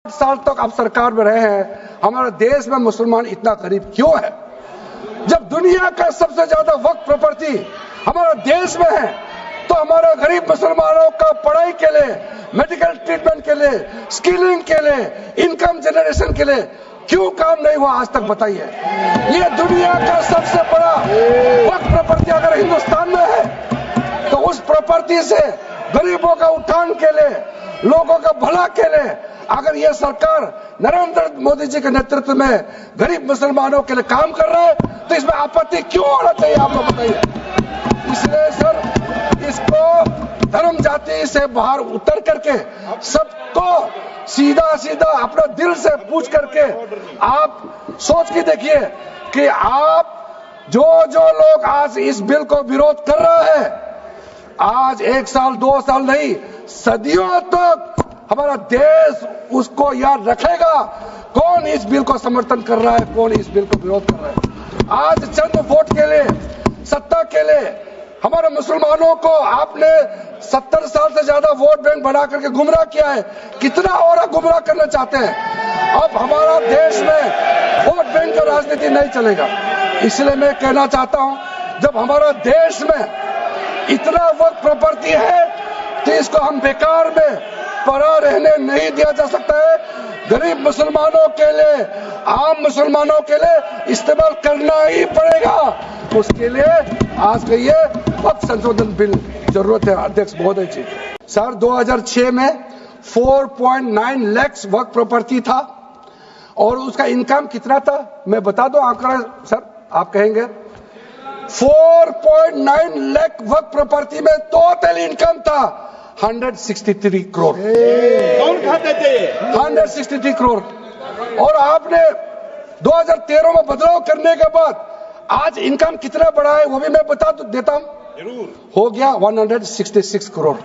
साल तक आप सरकार में रहे हैं, हमारे देश में मुसलमान इतना गरीब क्यों है? जब दुनिया का सबसे ज्यादा वक्फ प्रॉपर्टी हमारे देश में है, तो हमारे गरीब मुसलमानों का पढ़ाई के लिए, मेडिकल ट्रीटमेंट के लिए, स्किलिंग के लिए, इनकम जनरेशन के लिए क्यों काम नहीं हुआ आज तक? बताइए। ये दुनिया का सबसे बड़ा वक्फ प्रॉपर्टी अगर हिंदुस्तान में है, तो उस प्रॉपर्टी से गरीबों का उत्थान के लिए, लोगों का भला के लिए अगर ये सरकार नरेंद्र मोदी जी के नेतृत्व में गरीब मुसलमानों के लिए काम कर रहा है, तो इसमें आपत्ति क्यों होना चाहिए? आप लोग बताइए। इसलिए सर, इसको धर्म जाति से बाहर उतर करके सबको सीधा सीधा अपना दिल से पूछ करके आप सोच के देखिए कि आप जो लोग आज इस बिल को विरोध कर रहा है, आज 1 साल 2 साल नहीं, सदियों तक हमारा देश उसको याद रखेगा कौन इस बिल को समर्थन कर रहा है, कौन इस बिल को विरोध कर रहा है। आज चंद वोट के लिए, सत्ता के लिए हमारे मुसलमानों को आपने 70 साल से ज्यादा वोट बैंक बना करके गुमराह किया है। कितना और गुमराह करना चाहते हैं? अब हमारा देश में वोट बैंक का राजनीति नहीं चलेगा। इसलिए मैं कहना चाहता हूं, जब हमारा देश में इतना वक्फ प्रॉपर्टी है, तो इसको हम बेकार में पड़ा रहने नहीं दिया जा सकता है। गरीब मुसलमानों के लिए, आम मुसलमानों के लिए इस्तेमाल करना ही पड़ेगा। उसके लिए आज के ये वक्फ संशोधन बिल जरूरत है। अध्यक्ष महोदय जी, सर 2006 में 4.9 लाख वक्फ प्रॉपर्टी था और उसका इनकम कितना था? मैं बता दूं आंकड़ा सर, आप कहेंगे 4.9 लाख वक्फ प्रॉपर्टी में टोटल इनकम था 163 करोड़। कौन खाते थे? 163 करोड़। और आपने 2013 में बदलाव करने के बाद आज इनकम कितना बढ़ा है वो भी मैं बता देता हूं। हो गया 166 करोड़।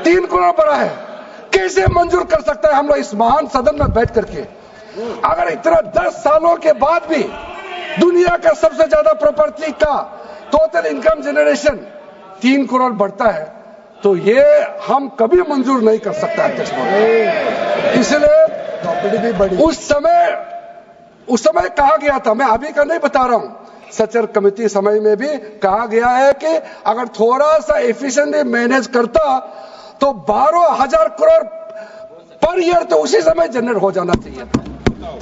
3 करोड़ बढ़ा है। कैसे मंजूर कर सकता है हम लोग इस महान सदन में बैठ करके? अगर इतना 10 सालों के बाद भी दुनिया का सबसे ज्यादा प्रॉपर्टी का टोटल इनकम जनरेशन 3 करोड़ बढ़ता है, तो ये हम कभी मंजूर नहीं कर सकता अध्यक्ष महोदय। इसलिए उस समय कहा गया था, मैं अभी का नहीं बता रहा हूं, सचर कमेटी समय में भी कहा गया है कि अगर थोड़ा सा एफिशिएंटली मैनेज करता तो 12,000 करोड़ पर ईयर तो उसी समय जनरेट हो जाना चाहिए था,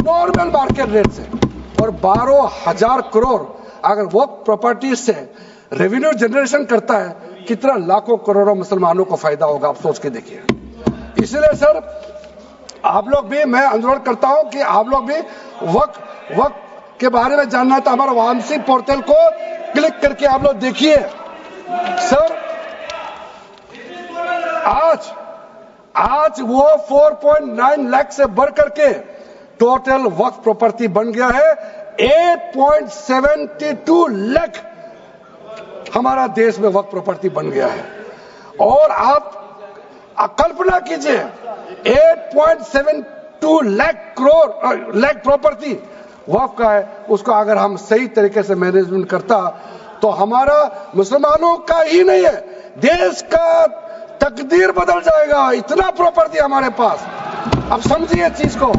नॉर्मल मार्केट रेट से। और 12,000 करोड़ अगर वो प्रॉपर्टी से रेवेन्यू जनरेशन करता है, कितना लाखों करोड़ों मुसलमानों को फायदा होगा, आप सोच के देखिए। इसलिए सर, आप लोग भी, मैं अनुरोध करता हूं कि आप लोग भी वक्फ के बारे में जानना है तो हमारा वामसी पोर्टल को क्लिक करके आप लोग देखिए। सर, आज वो 4.9 लाख से बढ़ करके टोटल वक्फ प्रॉपर्टी बन गया है 8.72 लाख। हमारा देश में वक्फ प्रॉपर्टी बन गया है। और आप कल्पना कीजिए, 8.72 लाख प्रॉपर्टी वक्फ का है, उसको अगर हम सही तरीके से मैनेजमेंट करता तो हमारा मुसलमानों का ही नहीं है, देश का तकदीर बदल जाएगा। इतना प्रॉपर्टी हमारे पास। अब समझिए चीज को।